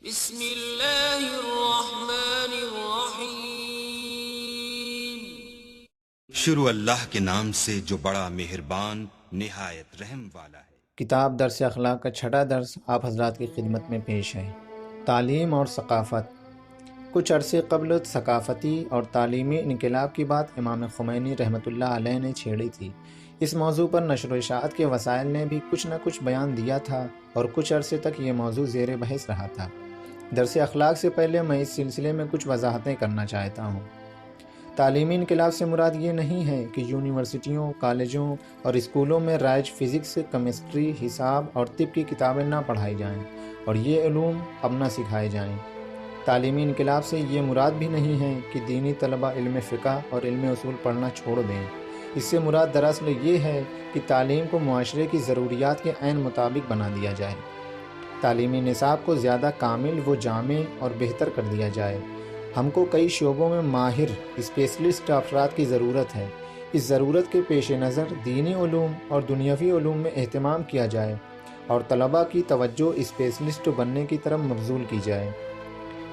بسم اللہ الرحمن الرحیم۔ شروع اللہ کے نام سے جو بڑا مہربان نہایت رحم والا ہے۔ کتاب درس اخلاق کا چھٹا درس آپ حضرات کی خدمت میں پیش ہے۔ تعلیم اور ثقافت۔ کچھ عرصے قبل ثقافتی اور تعلیمی انقلاب کی بات امام خمینی رحمۃ اللہ علیہ نے چھیڑی تھی۔ اس موضوع پر نشر و اشاعت کے وسائل نے بھی کچھ نہ کچھ بیان دیا تھا اور کچھ عرصے تک یہ موضوع زیر بحث رہا تھا۔ درس اخلاق سے پہلے میں اس سلسلے میں کچھ وضاحتیں کرنا چاہتا ہوں۔ تعلیمی انقلاب سے مراد یہ نہیں ہے کہ یونیورسٹیوں، کالجوں اور اسکولوں میں رائج فزکس، کیمسٹری، حساب اور طب کی کتابیں نہ پڑھائی جائیں اور یہ علوم اب نہ سکھائے جائیں۔ تعلیمی انقلاب سے یہ مراد بھی نہیں ہے کہ دینی طلبہ علم فقہ اور علم اصول پڑھنا چھوڑ دیں۔ اس سے مراد دراصل یہ ہے کہ تعلیم کو معاشرے کی ضروریات کے عین مطابق بنا دیا جائے۔ تعلیمی نصاب کو زیادہ کامل و جامع اور بہتر کر دیا جائے۔ ہم کو کئی شعبوں میں ماہر اسپیشلسٹ افراد کی ضرورت ہے۔ اس ضرورت کے پیش نظر دینی علوم اور دنیاوی علوم میں اہتمام کیا جائے اور طلباء کی توجہ اسپیشلسٹ بننے کی طرف مبذول کی جائے۔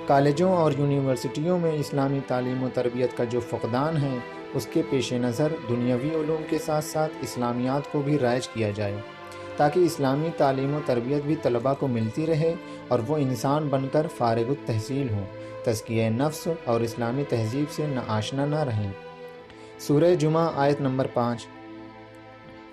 کالجوں اور یونیورسٹیوں میں اسلامی تعلیم و تربیت کا جو فقدان ہے، اس کے پیش نظر دنیاوی علوم کے ساتھ ساتھ اسلامیات کو بھی رائج کیا جائے تاکہ اسلامی تعلیم و تربیت بھی طلباء کو ملتی رہے اور وہ انسان بن کر فارغ التحصیل ہوں، تزکیہ نفس اور اسلامی تہذیب سے آشنا نہ رہیں۔ سورہ جمعہ آیت نمبر 5۔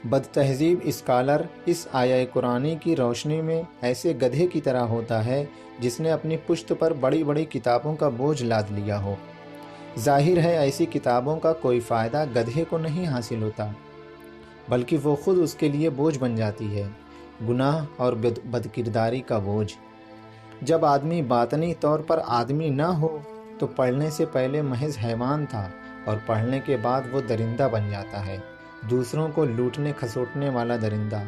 بد تہذیب اسکالر اس آیہ قرآنی کی روشنی میں ایسے گدھے کی طرح ہوتا ہے جس نے اپنی پشت پر بڑی بڑی کتابوں کا بوجھ لاد لیا ہو۔ ظاہر ہے ایسی کتابوں کا کوئی فائدہ گدھے کو نہیں حاصل ہوتا، بلکہ وہ خود اس کے لیے بوجھ بن جاتی ہے، گناہ اور بدکرداری کا بوجھ۔ جب آدمی باطنی طور پر آدمی نہ ہو تو پڑھنے سے پہلے محض حیوان تھا اور پڑھنے کے بعد وہ درندہ بن جاتا ہے، دوسروں کو لوٹنے کھسوٹنے والا درندہ،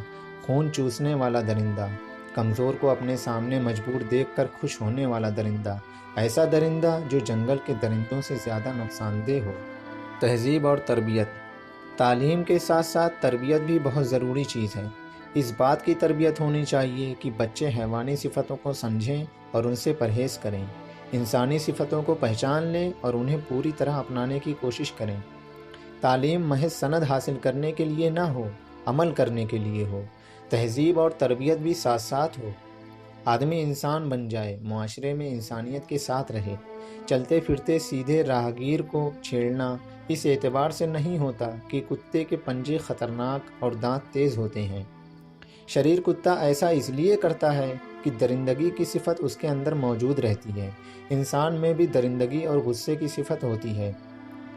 خون چوسنے والا درندہ، کمزور کو اپنے سامنے مجبور دیکھ کر خوش ہونے والا درندہ، ایسا درندہ جو جنگل کے درندوں سے زیادہ نقصان دہ ہو۔ تہذیب اور تربیت۔ تعلیم کے ساتھ ساتھ تربیت بھی بہت ضروری چیز ہے۔ اس بات کی تربیت ہونی چاہیے کہ بچے حیوانی صفتوں کو سمجھیں اور ان سے پرہیز کریں، انسانی صفتوں کو پہچان لیں اور انہیں پوری طرح اپنانے کی کوشش کریں۔ تعلیم محض سند حاصل کرنے کے لیے نہ ہو، عمل کرنے کے لیے ہو۔ تہذیب اور تربیت بھی ساتھ ساتھ ہو۔ آدمی انسان بن جائے، معاشرے میں انسانیت کے ساتھ رہے۔ چلتے پھرتے سیدھے راہگیر کو چھیڑنا اس اعتبار سے نہیں ہوتا کہ کتے کے پنجے خطرناک اور دانت تیز ہوتے ہیں۔ شریر کتا ایسا اس لیے کرتا ہے کہ درندگی کی صفت اس کے اندر موجود رہتی ہے۔ انسان میں بھی درندگی اور غصے کی صفت ہوتی ہے،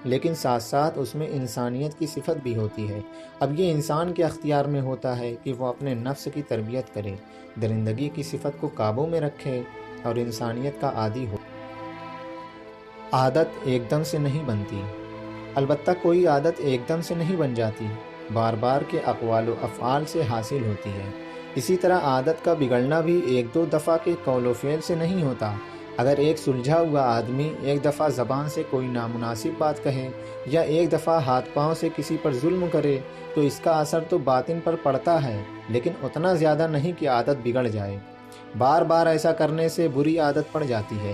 لیکن ساتھ ساتھ اس میں انسانیت کی صفت بھی ہوتی ہے۔ اب یہ انسان کے اختیار میں ہوتا ہے کہ وہ اپنے نفس کی تربیت کرے، درندگی کی صفت کو قابو میں رکھے اور انسانیت کا عادی ہو۔ عادت ایک دم سے نہیں بنتی، البتہ کوئی عادت ایک دم سے نہیں بن جاتی، بار بار کے اقوال و افعال سے حاصل ہوتی ہے۔ اسی طرح عادت کا بگڑنا بھی ایک دو دفعہ کے قول و فعل سے نہیں ہوتا۔ اگر ایک سلجھا ہوا آدمی ایک دفعہ زبان سے کوئی نامناسب بات کہے یا ایک دفعہ ہاتھ پاؤں سے کسی پر ظلم کرے تو اس کا اثر تو باطن پر پڑتا ہے، لیکن اتنا زیادہ نہیں کہ عادت بگڑ جائے۔ بار بار ایسا کرنے سے بری عادت پڑ جاتی ہے۔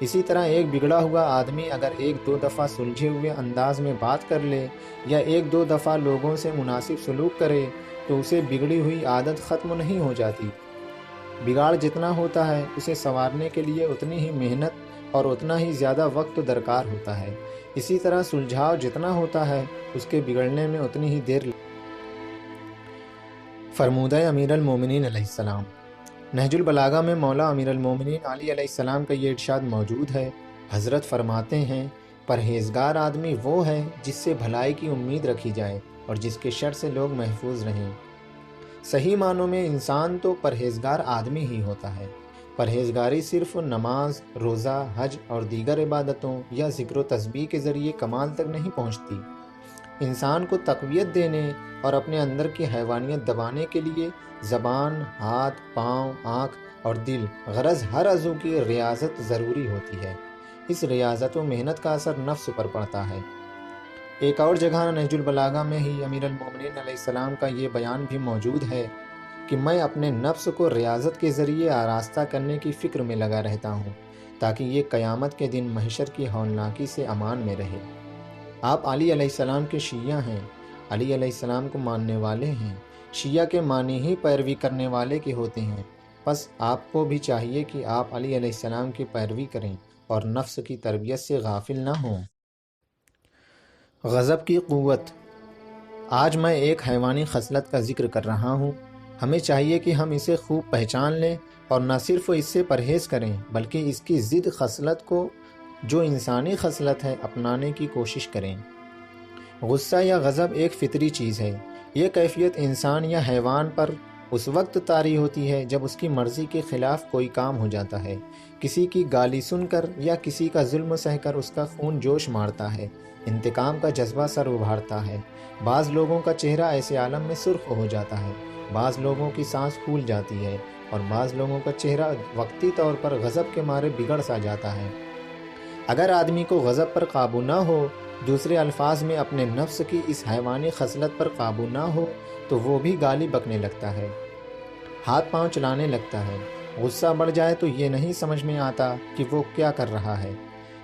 اسی طرح ایک بگڑا ہوا آدمی اگر ایک دو دفعہ سلجھے ہوئے انداز میں بات کر لے یا ایک دو دفعہ لوگوں سے مناسب سلوک کرے تو اسے بگڑی ہوئی عادت ختم نہیں ہو جاتی۔ بگاڑ جتنا ہوتا ہے اسے سنوارنے کے لیے اتنی ہی محنت اور اتنا ہی زیادہ وقت درکار ہوتا ہے۔ اسی طرح سلجھاؤ جتنا ہوتا ہے اس کے بگڑنے میں اتنی ہی دیر فرمودہ امیر المومنین علیہ السلام۔ نہج البلاغہ میں مولا امیر المومنین علی علیہ السلام کا یہ ارشاد موجود ہے۔ حضرت فرماتے ہیں، پرہیزگار آدمی وہ ہے جس سے بھلائی کی امید رکھی جائے اور جس کے شر سے لوگ محفوظ رہیں۔ صحیح معنوں میں انسان تو پرہیزگار آدمی ہی ہوتا ہے۔ پرہیزگاری صرف نماز، روزہ، حج اور دیگر عبادتوں یا ذکر و تسبیح کے ذریعے کمال تک نہیں پہنچتی۔ انسان کو تقویت دینے اور اپنے اندر کی حیوانیت دبانے کے لیے زبان، ہاتھ، پاؤں، آنکھ اور دل، غرض ہر عضو کی ریاضت ضروری ہوتی ہے۔ اس ریاضت و محنت کا اثر نفس پر پڑتا ہے۔ ایک اور جگہ نہج البلاغہ میں ہی امیر المومنین علیہ السلام کا یہ بیان بھی موجود ہے، کہ میں اپنے نفس کو ریاضت کے ذریعے آراستہ کرنے کی فکر میں لگا رہتا ہوں تاکہ یہ قیامت کے دن محشر کی ہولناکی سے امان میں رہے۔ آپ علی علیہ السلام کے شیعہ ہیں، علی علیہ السلام کو ماننے والے ہیں، شیعہ کے معنی ہی پیروی کرنے والے کے ہوتے ہیں، بس آپ کو بھی چاہیے کہ آپ علی علیہ السلام کی پیروی کریں اور نفس کی تربیت سے غافل نہ ہوں۔ غضب کی قوت۔ آج میں ایک حیوانی خصلت کا ذکر کر رہا ہوں۔ ہمیں چاہیے کہ ہم اسے خوب پہچان لیں اور نہ صرف اس سے پرہیز کریں بلکہ اس کی ضد خصلت کو جو انسانی خصلت ہے اپنانے کی کوشش کریں۔ غصہ یا غضب ایک فطری چیز ہے۔ یہ کیفیت انسان یا حیوان پر اس وقت طاری ہوتی ہے جب اس کی مرضی کے خلاف کوئی کام ہو جاتا ہے، کسی کی گالی سن کر یا کسی کا ظلم سہ کر اس کا خون جوش مارتا ہے، انتقام کا جذبہ سر ابھارتا ہے۔ بعض لوگوں کا چہرہ ایسے عالم میں سرخ ہو جاتا ہے، بعض لوگوں کی سانس پھول جاتی ہے اور بعض لوگوں کا چہرہ وقتی طور پر غضب کے مارے بگڑ سا جاتا ہے۔ اگر آدمی کو غضب پر قابو نہ ہو، دوسرے الفاظ میں اپنے نفس کی اس حیوانی خصلت پر قابو نہ ہو، تو وہ بھی گالی بکنے لگتا ہے، ہاتھ پاؤں چلانے لگتا ہے۔ غصہ بڑھ جائے تو یہ نہیں سمجھ میں آتا کہ وہ کیا کر رہا ہے۔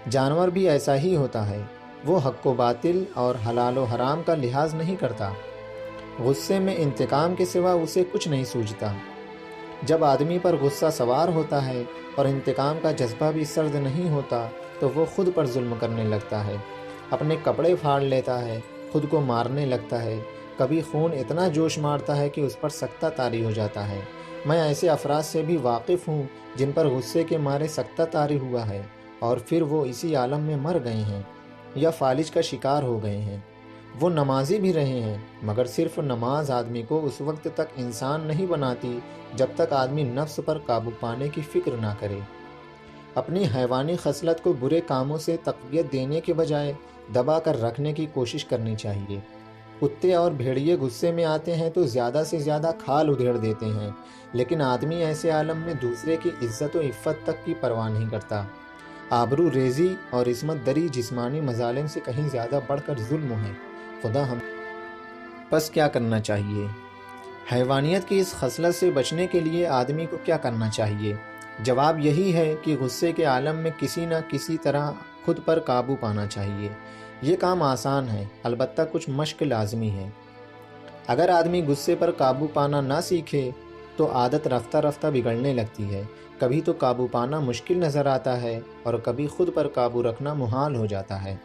جانور بھی ایسا ہی ہوتا ہے، وہ حق و باطل اور حلال و حرام کا لحاظ نہیں کرتا۔ غصے میں انتقام کے سوا اسے کچھ نہیں سوجھتا۔ جب آدمی پر غصہ سوار ہوتا ہے اور انتقام کا جذبہ بھی سرد نہیں ہوتا تو وہ خود پر ظلم کرنے لگتا ہے، اپنے کپڑے پھاڑ لیتا ہے، خود کو مارنے لگتا ہے، کبھی خون اتنا جوش مارتا ہے کہ اس پر سکتہ طاری ہو جاتا ہے۔ میں ایسے افراد سے بھی واقف ہوں جن پر غصے کے مارے سکتہ طاری ہوا ہے اور پھر وہ اسی عالم میں مر گئے ہیں یا فالج کا شکار ہو گئے ہیں۔ وہ نمازی بھی رہے ہیں، مگر صرف نماز آدمی کو اس وقت تک انسان نہیں بناتی جب تک آدمی نفس پر قابو پانے کی فکر نہ کرے۔ اپنی حیوانی خصلت کو برے کاموں سے تقویت دینے کے بجائے دبا کر رکھنے کی کوشش کرنی چاہیے۔ کتے اور بھیڑیے غصے میں آتے ہیں تو زیادہ سے زیادہ کھال ادھیڑ دیتے ہیں، لیکن آدمی ایسے عالم میں دوسرے کی عزت و عفت تک کی پرواہ نہیں کرتا۔ آبرو ریزی اور عصمت دری جسمانی مظالم سے کہیں زیادہ بڑھ کر ظلم ہے۔ خدا ہم پس کیا کرنا چاہیے؟ حیوانیت کی اس خصلت سے بچنے کے لیے آدمی کو کیا کرنا چاہیے؟ جواب یہی ہے کہ غصے کے عالم میں کسی نہ کسی طرح خود پر قابو پانا چاہیے۔ یہ کام آسان ہے، البتہ کچھ مشق لازمی ہے۔ اگر آدمی غصے پر قابو پانا نہ سیکھے تو عادت رفتہ رفتہ بگڑنے لگتی ہے۔ کبھی تو قابو پانا مشکل نظر آتا ہے اور کبھی خود پر قابو رکھنا محال ہو جاتا ہے۔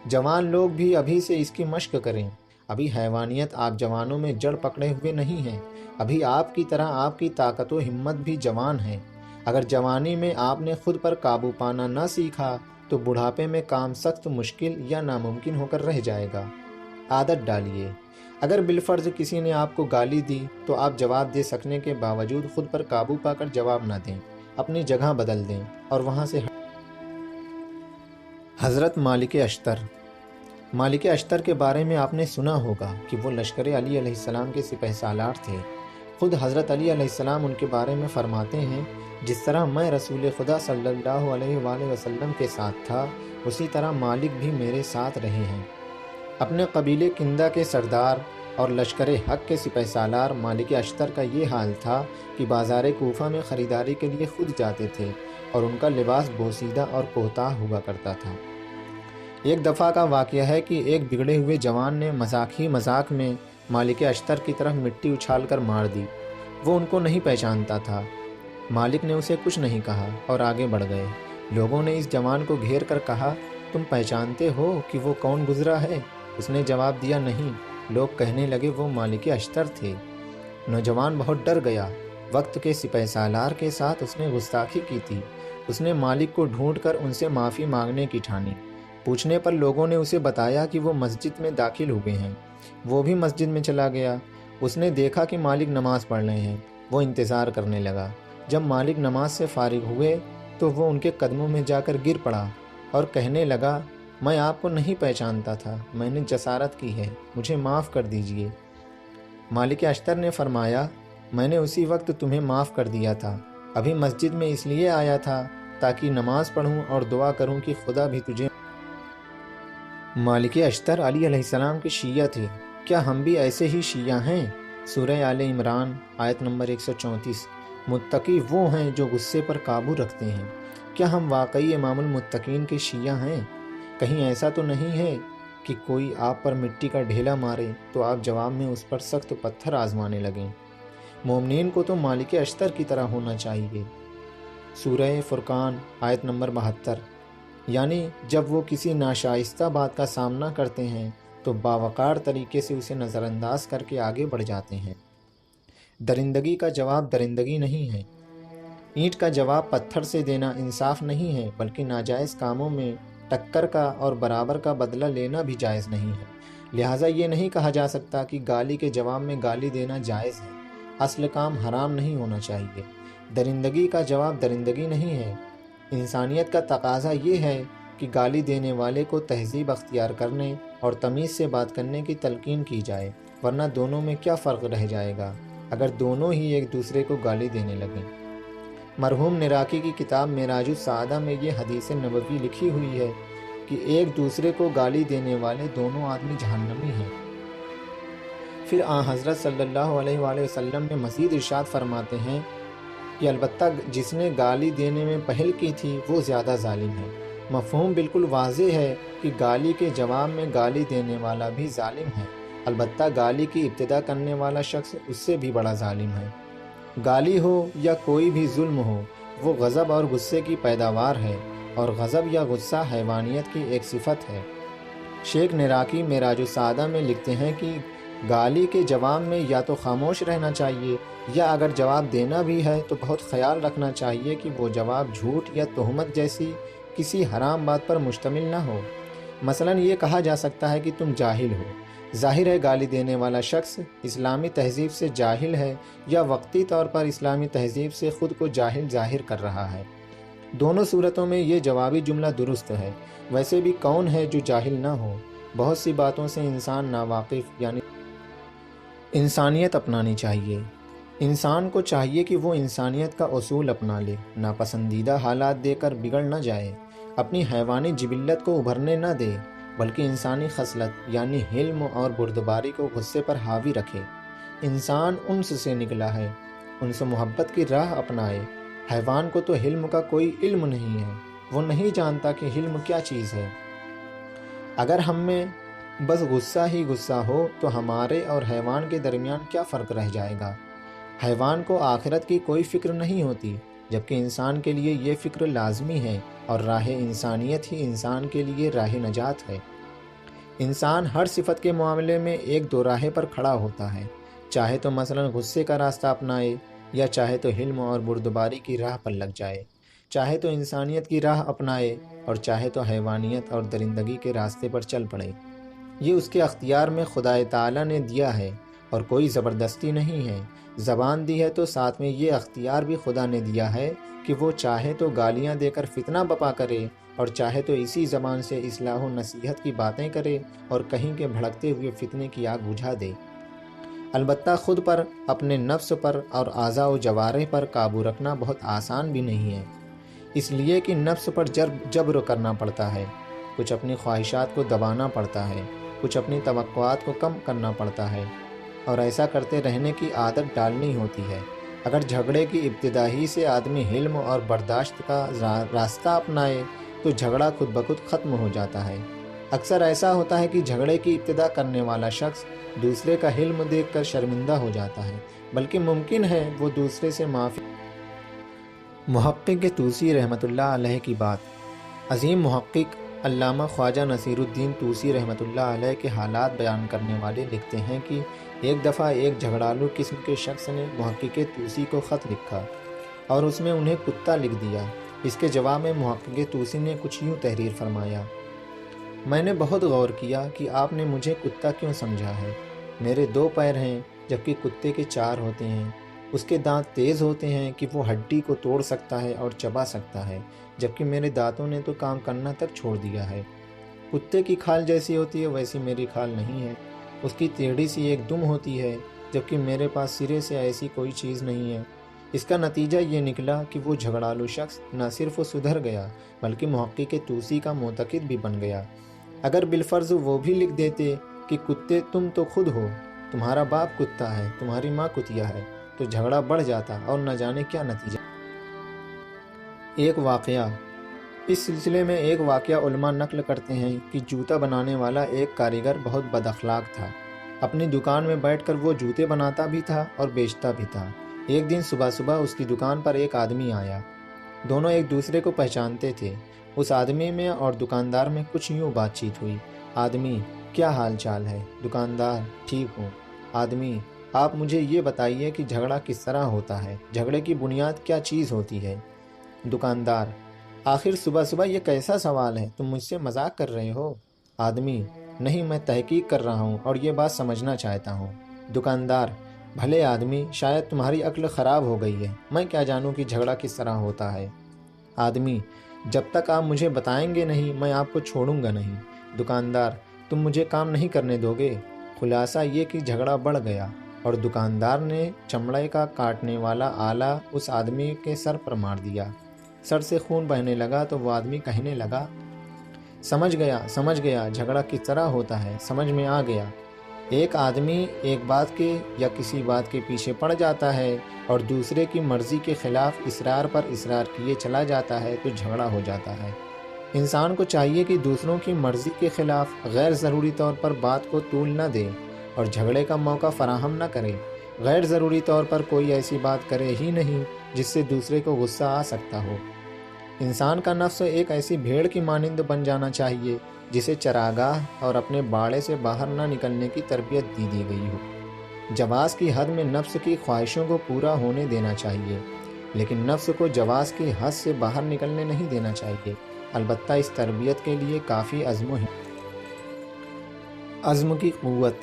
جوان لوگ بھی ابھی سے اس کی مشق کریں۔ ابھی حیوانیت آپ جوانوں میں جڑ پکڑے ہوئے نہیں ہے، ابھی آپ کی طرح آپ کی طاقت و ہمت بھی جوان ہے۔ اگر جوانی میں آپ نے خود پر قابو پانا نہ سیکھا تو بڑھاپے میں کام سخت مشکل یا ناممکن ہو کر رہ جائے گا۔ عادت ڈالیے۔ اگر بالفرض کسی نے آپ کو گالی دی تو آپ جواب دے سکنے کے باوجود خود پر قابو پا کر جواب نہ دیں، اپنی جگہ بدل دیں اور وہاں سے حضرت مالک اشتر۔ مالک اشتر کے بارے میں آپ نے سنا ہوگا کہ وہ لشکر علی علیہ السلام کے سپہ سالار تھے۔ خود حضرت علی علیہ السلام ان کے بارے میں فرماتے ہیں، جس طرح میں رسول خدا صلی اللہ علیہ وآلہ وسلم کے ساتھ تھا، اسی طرح مالک بھی میرے ساتھ رہے ہیں۔ اپنے قبیلے کندہ کے سردار اور لشکر حق کے سپہ سالار مالک اشتر کا یہ حال تھا کہ بازار کوفہ میں خریداری کے لیے خود جاتے تھے اور ان کا لباس بوسیدہ اور کوتاہ ہوا کرتا تھا۔ ایک دفعہ کا واقعہ ہے کہ ایک بگڑے ہوئے جوان نے مذاق میں مالک اشتر کی طرف مٹی اچھال کر مار دی۔ وہ ان کو نہیں پہچانتا تھا۔ مالک نے اسے کچھ نہیں کہا اور آگے بڑھ گئے۔ لوگوں نے اس جوان کو گھیر کر کہا، تم پہچانتے ہو کہ وہ کون گزرا ہے؟ اس نے جواب دیا، نہیں۔ لوگ کہنے لگے وہ مالک اشتر تھے۔ نوجوان بہت ڈر گیا۔ وقت کے سپہ سالار کے ساتھ اس نے گستاخی کی تھی۔ اس نے مالک کو ڈھونڈ کر ان سے معافی مانگنے کی ٹھانی۔ پوچھنے پر لوگوں نے اسے بتایا کہ وہ مسجد میں داخل ہوئے ہیں۔ وہ بھی مسجد میں چلا گیا۔ اس نے دیکھا کہ مالک نماز پڑھ رہے ہیں۔ وہ انتظار کرنے لگا۔ جب مالک نماز سے فارغ ہوئے تو وہ ان کے قدموں میں جا کر گر پڑا اور کہنے لگا، میں آپ کو نہیں پہچانتا تھا، میں نے جسارت کی ہے، مجھے معاف کر دیجئے۔ مالک اشتر نے فرمایا، میں نے اسی وقت تمہیں معاف کر دیا تھا، ابھی مسجد میں اس لیے آیا تھا تاکہ نماز پڑھوں اور دعا کروں کہ خدا بھی تجھے۔ مالک اشتر علی علیہ السلام کے شیعہ تھے۔ کیا ہم بھی ایسے ہی شیعہ ہیں؟ سورہ آل عمران آیت نمبر 134۔ متقی وہ ہیں جو غصے پر قابو رکھتے ہیں۔ کیا ہم واقعی امام المتقین کے شیعہ ہیں؟ کہیں ایسا تو نہیں ہے کہ کوئی آپ پر مٹی کا ڈھیلا مارے تو آپ جواب میں اس پر سخت پتھر آزمانے لگیں۔ مومنین کو تو مالک اشتر کی طرح ہونا چاہیے۔ سورہ فرقان آیت نمبر 72۔ یعنی جب وہ کسی ناشائستہ بات کا سامنا کرتے ہیں تو باوقار طریقے سے اسے نظر انداز کر کے آگے بڑھ جاتے ہیں۔ درندگی کا جواب درندگی نہیں ہے۔ اینٹ کا جواب پتھر سے دینا انصاف نہیں ہے، بلکہ ناجائز کاموں میں ٹکر کا اور برابر کا بدلہ لینا بھی جائز نہیں ہے۔ لہٰذا یہ نہیں کہا جا سکتا کہ گالی کے جواب میں گالی دینا جائز ہے۔ اصل کام حرام نہیں ہونا چاہیے۔ درندگی کا جواب درندگی نہیں ہے۔ انسانیت کا تقاضا یہ ہے کہ گالی دینے والے کو تہذیب اختیار کرنے اور تمیز سے بات کرنے کی تلقین کی جائے، ورنہ دونوں میں کیا فرق رہ جائے گا اگر دونوں ہی ایک دوسرے کو گالی دینے لگیں۔ مرحوم نراکی کی کتاب معراج السعادہ میں یہ حدیث نبوی لکھی ہوئی ہے کہ ایک دوسرے کو گالی دینے والے دونوں آدمی جہنمی ہیں۔ پھر حضرت صلی اللہ علیہ وآلہ وسلم میں مزید ارشاد فرماتے ہیں کہ البتہ جس نے گالی دینے میں پہل کی تھی وہ زیادہ ظالم ہے۔ مفہوم بالکل واضح ہے کہ گالی کے جواب میں گالی دینے والا بھی ظالم ہے، البتہ گالی کی ابتدا کرنے والا شخص اس سے بھی بڑا ظالم ہے۔ گالی ہو یا کوئی بھی ظلم ہو، وہ غضب اور غصے کی پیداوار ہے، اور غضب یا غصہ حیوانیت کی ایک صفت ہے۔ شیخ نراکی معراج السعادہ میں لکھتے ہیں کہ گالی کے جواب میں یا تو خاموش رہنا چاہیے، یا اگر جواب دینا بھی ہے تو بہت خیال رکھنا چاہیے کہ وہ جواب جھوٹ یا تہمت جیسی کسی حرام بات پر مشتمل نہ ہو۔ مثلا یہ کہا جا سکتا ہے کہ تم جاہل ہو۔ ظاہر ہے گالی دینے والا شخص اسلامی تہذیب سے جاہل ہے یا وقتی طور پر اسلامی تہذیب سے خود کو جاہل ظاہر کر رہا ہے۔ دونوں صورتوں میں یہ جوابی جملہ درست ہے۔ ویسے بھی کون ہے جو جاہل نہ ہو؟ بہت سی باتوں سے انسان ناواقف، یعنی انسانیت اپنانی چاہیے۔ انسان کو چاہیے کہ وہ انسانیت کا اصول اپنا لے، ناپسندیدہ حالات دے کر بگڑ نہ جائے، اپنی حیوانی جبلت کو ابھرنے نہ دے، بلکہ انسانی خصلت یعنی حلم اور بردباری کو غصے پر حاوی رکھے۔ انسان انس سے نکلا ہے، ان سے محبت کی راہ اپنائے۔ حیوان کو تو حلم کا کوئی علم نہیں ہے، وہ نہیں جانتا کہ حلم کیا چیز ہے۔ اگر ہم میں بس غصہ ہی غصہ ہو تو ہمارے اور حیوان کے درمیان کیا فرق رہ جائے گا؟ حیوان کو آخرت کی کوئی فکر نہیں ہوتی، جبکہ انسان کے لیے یہ فکر لازمی ہے، اور راہ انسانیت ہی انسان کے لیے راہ نجات ہے۔ انسان ہر صفت کے معاملے میں ایک دو راہ پر کھڑا ہوتا ہے، چاہے تو مثلا غصے کا راستہ اپنائے، یا چاہے تو حلم اور بردباری کی راہ پر لگ جائے، چاہے تو انسانیت کی راہ اپنائے، اور چاہے تو حیوانیت اور درندگی کے راستے پر چل پڑے۔ یہ اس کے اختیار میں خدا تعالیٰ نے دیا ہے، اور کوئی زبردستی نہیں ہے۔ زبان دی ہے تو ساتھ میں یہ اختیار بھی خدا نے دیا ہے کہ وہ چاہے تو گالیاں دے کر فتنہ بپا کرے، اور چاہے تو اسی زبان سے اصلاح و نصیحت کی باتیں کرے اور کہیں کے بھڑکتے ہوئے فتنے کی آگ بجھا دے۔ البتہ خود پر، اپنے نفس پر اور اعضاء و جوارح پر قابو رکھنا بہت آسان بھی نہیں ہے، اس لیے کہ نفس پر جبر کرنا پڑتا ہے، کچھ اپنی خواہشات کو دبانا پڑتا ہے، کچھ اپنی توقعات کو کم کرنا پڑتا ہے، اور ایسا کرتے رہنے کی عادت ڈالنی ہوتی ہے۔ اگر جھگڑے کی ابتدا ہی سے آدمی حلم اور برداشت کا راستہ اپنائے تو جھگڑا خود بخود ختم ہو جاتا ہے۔ اکثر ایسا ہوتا ہے کہ جھگڑے کی ابتدا کرنے والا شخص دوسرے کا حلم دیکھ کر شرمندہ ہو جاتا ہے، بلکہ ممکن ہے وہ دوسرے سے معافی۔ محقق طوسی رحمۃ اللہ علیہ کی بات۔ عظیم محقق علامہ خواجہ نصیر الدین طوسی رحمۃ اللہ علیہ کے حالات بیان کرنے والے لکھتے ہیں کہ ایک دفعہ ایک جھگڑالو قسم کے شخص نے محقق طوسی کو خط لکھا اور اس میں انہیں کتا لکھ دیا۔ اس کے جواب میں محقق طوسی نے کچھ یوں تحریر فرمایا: میں نے بہت غور کیا کہ آپ نے مجھے کتا کیوں سمجھا ہے۔ میرے 2 پیر ہیں جبکہ کتے کے 4 ہوتے ہیں، اس کے دانت تیز ہوتے ہیں کہ وہ ہڈی کو توڑ سکتا ہے اور چبا سکتا ہے، جبکہ میرے دانتوں نے تو کام کرنا تک چھوڑ دیا ہے۔ کتے کی کھال جیسی ہوتی ہے ویسی میری کھال نہیں ہے، اس کی ٹیڑھی سی ایک دم ہوتی ہے، جبکہ میرے پاس سرے سے ایسی کوئی چیز نہیں ہے۔ اس کا نتیجہ یہ نکلا کہ وہ جھگڑالو شخص نہ صرف وہ سدھر گیا بلکہ محقق طوسی کا معتقد بھی بن گیا۔ اگر بالفرض وہ بھی لکھ دیتے کہ کتے تم تو خود ہو، تمہارا باپ کتا ہے، تمہاری ماں کتیا ہے، تو جھگڑا بڑھ جاتا اور نہ جانے کیا نتیجہ۔ ایک واقعہ، اس سلسلے میں ایک واقعہ علماء نقل کرتے ہیں کہ جوتا بنانے والا ایک کاریگر بہت بد اخلاق تھا۔ اپنی دکان میں بیٹھ کر وہ جوتے بناتا بھی تھا اور بیچتا بھی تھا۔ ایک دن صبح صبح اس کی دکان پر ایک آدمی آیا۔ دونوں ایک دوسرے کو پہچانتے تھے۔ اس آدمی میں اور دکاندار میں کچھ یوں بات چیت ہوئی۔ آدمی: کیا حال چال ہے؟ دکاندار: ٹھیک ہوں۔ آدمی: آپ مجھے یہ بتائیے کہ جھگڑا کس طرح ہوتا ہے؟ جھگڑے کی بنیاد کیا چیز ہوتی ہے؟ دکاندار: آخر صبح صبح یہ کیسا سوال ہے؟ تم مجھ سے مذاق کر رہے ہو؟ آدمی: نہیں، میں تحقیق کر رہا ہوں اور یہ بات سمجھنا چاہتا ہوں۔ دکاندار: بھلے آدمی، شاید تمہاری عقل خراب ہو گئی ہے، میں کیا جانوں کہ جھگڑا کس طرح ہوتا ہے؟ آدمی: جب تک آپ مجھے بتائیں گے نہیں میں آپ کو چھوڑوں گا نہیں۔ دکاندار: تم مجھے کام نہیں کرنے دو گے؟ خلاصہ یہ کہ جھگڑا بڑھ گیا اور دکاندار نے چمڑے کا کاٹنے والا آلہ اس آدمی کے سر پر مار دیا۔ سر سے خون بہنے لگا تو وہ آدمی کہنے لگا: سمجھ گیا جھگڑا کس طرح ہوتا ہے، سمجھ میں آ گیا۔ ایک آدمی ایک بات کے یا کسی بات کے پیچھے پڑ جاتا ہے اور دوسرے کی مرضی کے خلاف اصرار پر اصرار کیے چلا جاتا ہے تو جھگڑا ہو جاتا ہے۔ انسان کو چاہیے کہ دوسروں کی مرضی کے خلاف غیر ضروری طور پر بات کو طول نہ دے اور جھگڑے کا موقع فراہم نہ کرے۔ غیر ضروری طور پر کوئی ایسی بات کرے ہی نہیں جس سے دوسرے کو غصہ آ سکتا ہو۔ انسان کا نفس ایک ایسی بھیڑ کی مانند بن جانا چاہیے جسے چراگاہ اور اپنے باڑے سے باہر نہ نکلنے کی تربیت دی گئی ہو۔ جواز کی حد میں نفس کی خواہشوں کو پورا ہونے دینا چاہیے، لیکن نفس کو جواز کی حد سے باہر نکلنے نہیں دینا چاہیے۔ البتہ اس تربیت کے لیے کافی عزم کی قوت۔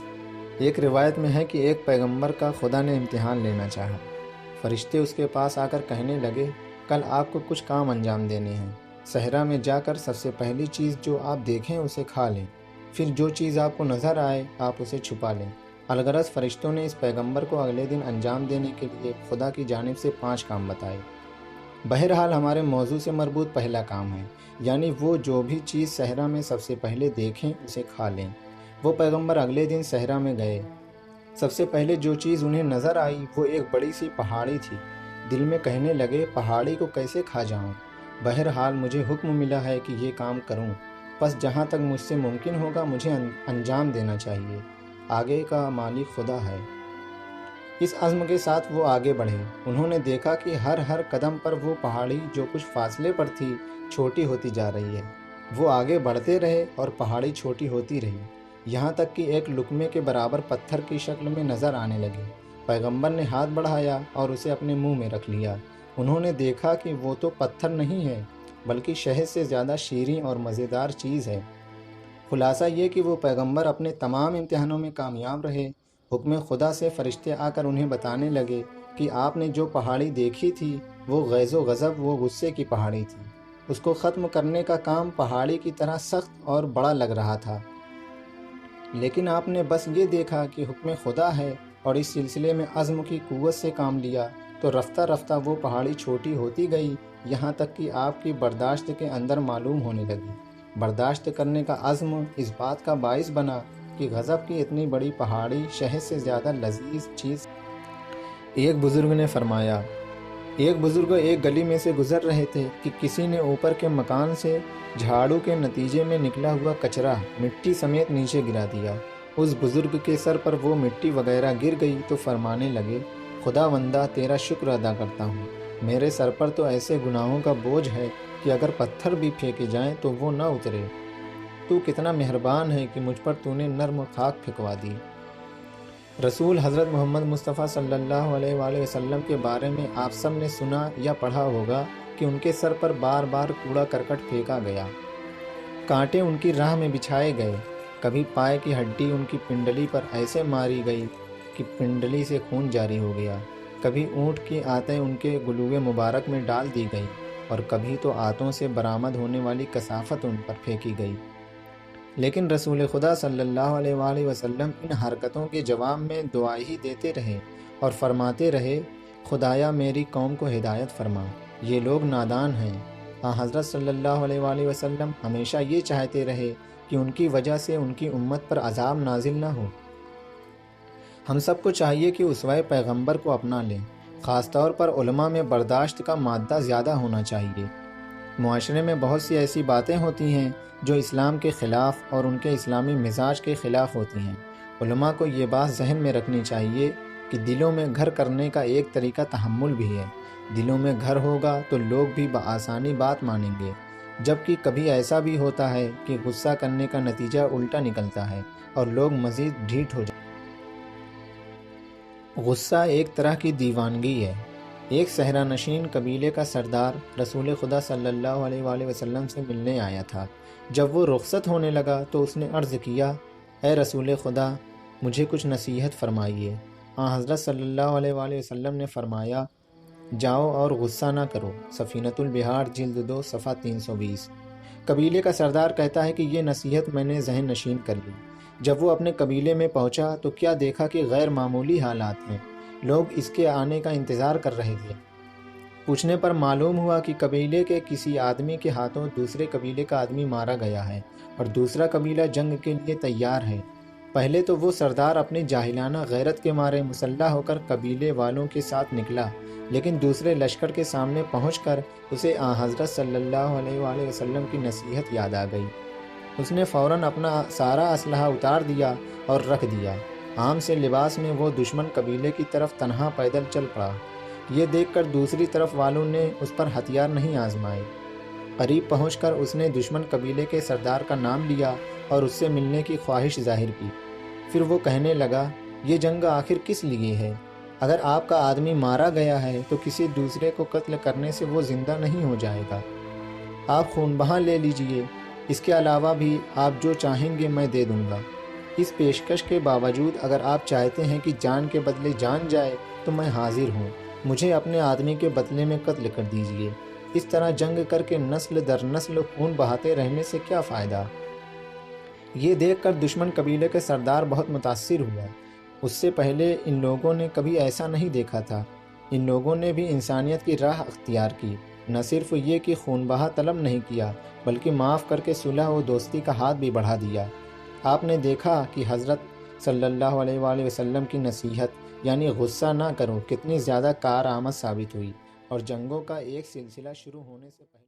ایک روایت میں ہے کہ ایک پیغمبر کا خدا نے امتحان لینا چاہا۔ فرشتے اس کے پاس آ کر کہنے لگے: کل آپ کو کچھ کام انجام دینے ہیں۔ صحرا میں جا کر سب سے پہلی چیز جو آپ دیکھیں اسے کھا لیں، پھر جو چیز آپ کو نظر آئے آپ اسے چھپا لیں۔ الغرض فرشتوں نے اس پیغمبر کو اگلے دن انجام دینے کے لیے خدا کی جانب سے 5 کام بتائے۔ بہرحال ہمارے موضوع سے مربوط پہلا کام ہے، یعنی وہ جو بھی چیز صحرا میں سب سے پہلے دیکھیں اسے کھا لیں۔ وہ پیغمبر اگلے دن صحرا میں گئے۔ سب سے پہلے جو چیز انہیں نظر آئی وہ ایک بڑی سی پہاڑی تھی۔ دل میں کہنے لگے: پہاڑی کو کیسے کھا جاؤں؟ بہرحال مجھے حکم ملا ہے کہ یہ کام کروں، بس جہاں تک مجھ سے ممکن ہوگا مجھے انجام دینا چاہیے۔ آگے کا مالک خدا ہے۔ اس عزم کے ساتھ وہ آگے بڑھے۔ انہوں نے دیکھا کہ ہر قدم پر وہ پہاڑی جو کچھ فاصلے پر تھی چھوٹی ہوتی جا رہی ہے۔ وہ آگے بڑھتے رہے اور پہاڑی چھوٹی ہوتی رہی، یہاں تک کہ ایک لقمے کے برابر پتھر کی شکل میں نظر آنے لگی۔ پیغمبر نے ہاتھ بڑھایا اور اسے اپنے منہ میں رکھ لیا۔ انہوں نے دیکھا کہ وہ تو پتھر نہیں ہے بلکہ شہد سے زیادہ شیریں اور مزیدار چیز ہے۔ خلاصہ یہ کہ وہ پیغمبر اپنے تمام امتحانوں میں کامیاب رہے۔ حکم خدا سے فرشتے آ کر انہیں بتانے لگے کہ آپ نے جو پہاڑی دیکھی تھی وہ غیظ و غضب و غصے کی پہاڑی تھی۔ اس کو ختم کرنے کا کام پہاڑی کی طرح سخت اور بڑا لگ رہا تھا، لیکن آپ نے بس یہ دیکھا کہ حکم خدا ہے اور اس سلسلے میں عزم کی قوت سے کام لیا تو رفتہ رفتہ وہ پہاڑی چھوٹی ہوتی گئی، یہاں تک کہ آپ کی برداشت کے اندر معلوم ہونے لگی۔ برداشت کرنے کا عزم اس بات کا باعث بنا کہ غضب کی اتنی بڑی پہاڑی شہد سے زیادہ لذیذ چیز۔ ایک بزرگ نے فرمایا: ایک بزرگ ایک گلی میں سے گزر رہے تھے کہ کسی نے اوپر کے مکان سے جھاڑو کے نتیجے میں نکلا ہوا کچرا مٹی سمیت نیچے گرا دیا۔ اس بزرگ کے سر پر وہ مٹی وغیرہ گر گئی تو فرمانے لگے: خدا بندہ تیرا شکر ادا کرتا ہوں، میرے سر پر تو ایسے گناہوں کا بوجھ ہے کہ اگر پتھر بھی پھینکے جائیں تو وہ نہ اترے۔ تو کتنا مہربان ہے کہ مجھ پر تو نے نرم خاک پھینکوا دی۔ رسول حضرت محمد مصطفیٰ صلی اللہ علیہ وآلہ وسلم کے بارے میں آپ سب نے سنا یا پڑھا ہوگا کہ ان کے سر پر بار بار کوڑا کرکٹ پھینکا گیا، کانٹے ان کی راہ میں بچھائے گئے، کبھی پائے کی ہڈی ان کی پنڈلی پر ایسے ماری گئی کہ پنڈلی سے خون جاری ہو گیا، کبھی اونٹ کی آتیں ان کے گلوے مبارک میں ڈال دی گئی اور کبھی تو آتوں سے برآمد ہونے والی کثافت ان پر پھینکی گئی۔ لیکن رسول خدا صلی اللہ علیہ وآلہ وسلم ان حرکتوں کے جواب میں دعا ہی دیتے رہے اور فرماتے رہے: خدایا میری قوم کو ہدایت فرما، یہ لوگ نادان ہیں۔ حضرت صلی اللہ علیہ وآلہ وسلم ہمیشہ یہ چاہتے رہے کہ ان کی وجہ سے ان کی امت پر عذاب نازل نہ ہو۔ ہم سب کو چاہیے کہ اسوہ پیغمبر کو اپنا لیں، خاص طور پر علماء میں برداشت کا مادہ زیادہ ہونا چاہیے۔ معاشرے میں بہت سی ایسی باتیں ہوتی ہیں جو اسلام کے خلاف اور ان کے اسلامی مزاج کے خلاف ہوتی ہیں۔ علماء کو یہ بات ذہن میں رکھنی چاہیے کہ دلوں میں گھر کرنے کا ایک طریقہ تحمل بھی ہے۔ دلوں میں گھر ہوگا تو لوگ بھی بآسانی بات مانیں گے، جبکہ کبھی ایسا بھی ہوتا ہے کہ غصہ کرنے کا نتیجہ الٹا نکلتا ہے اور لوگ مزید ڈھیٹ ہو جاتے ہیں۔ غصہ ایک طرح کی دیوانگی ہے۔ ایک صحرا نشین قبیلے کا سردار رسول خدا صلی اللہ علیہ وآلہ وسلم سے ملنے آیا تھا۔ جب وہ رخصت ہونے لگا تو اس نے عرض کیا، اے رسول خدا، مجھے کچھ نصیحت فرمائیے۔ حضرت صلی اللہ علیہ وآلہ وسلم نے فرمایا، جاؤ اور غصہ نہ کرو۔ سفینۃ البحار جلد 2 صفحہ 320۔ قبیلے کا سردار کہتا ہے کہ یہ نصیحت میں نے ذہن نشین کر لی۔ جب وہ اپنے قبیلے میں پہنچا تو کیا دیکھا کہ غیر معمولی حالات ہیں۔ لوگ اس کے آنے کا انتظار کر رہے تھے۔ پوچھنے پر معلوم ہوا کہ قبیلے کے کسی آدمی کے ہاتھوں دوسرے قبیلے کا آدمی مارا گیا ہے اور دوسرا قبیلہ جنگ کے لیے تیار ہے۔ پہلے تو وہ سردار اپنی جاہلانہ غیرت کے مارے مسلح ہو کر قبیلے والوں کے ساتھ نکلا، لیکن دوسرے لشکر کے سامنے پہنچ کر اسے حضرت صلی اللہ علیہ وآلہ وسلم کی نصیحت یاد آ گئی۔ اس نے فوراً اپنا سارا اسلحہ اتار دیا اور رکھ دیا۔ عام سے لباس میں وہ دشمن قبیلے کی طرف تنہا پیدل چل پڑا۔ یہ دیکھ کر دوسری طرف والوں نے اس پر ہتھیار نہیں آزمائے۔ قریب پہنچ کر اس نے دشمن قبیلے کے سردار کا نام لیا اور اس سے ملنے کی خواہش ظاہر کی۔ پھر وہ کہنے لگا، یہ جنگ آخر کس لیے ہے؟ اگر آپ کا آدمی مارا گیا ہے تو کسی دوسرے کو قتل کرنے سے وہ زندہ نہیں ہو جائے گا۔ آپ خون بہا لے لیجئے، اس کے علاوہ بھی آپ جو چاہیں گے میں دے دوں گا۔ اس پیشکش کے باوجود اگر آپ چاہتے ہیں کہ جان کے بدلے جان جائے تو میں حاضر ہوں، مجھے اپنے آدمی کے بدلے میں قتل کر دیجئے۔ اس طرح جنگ کر کے نسل در نسل خون بہاتے رہنے سے کیا فائدہ؟ یہ دیکھ کر دشمن قبیلے کے سردار بہت متاثر ہوا۔ اس سے پہلے ان لوگوں نے کبھی ایسا نہیں دیکھا تھا۔ ان لوگوں نے بھی انسانیت کی راہ اختیار کی، نہ صرف یہ کہ خون بہا طلب نہیں کیا بلکہ معاف کر کے صلح و دوستی کا ہاتھ بھی بڑھا دیا۔ آپ نے دیکھا کہ حضرت صلی اللہ علیہ وآلہ وسلم کی نصیحت یعنی غصہ نہ کرو کتنی زیادہ کارآمد ثابت ہوئی، اور جنگوں کا ایک سلسلہ شروع ہونے سے پہلے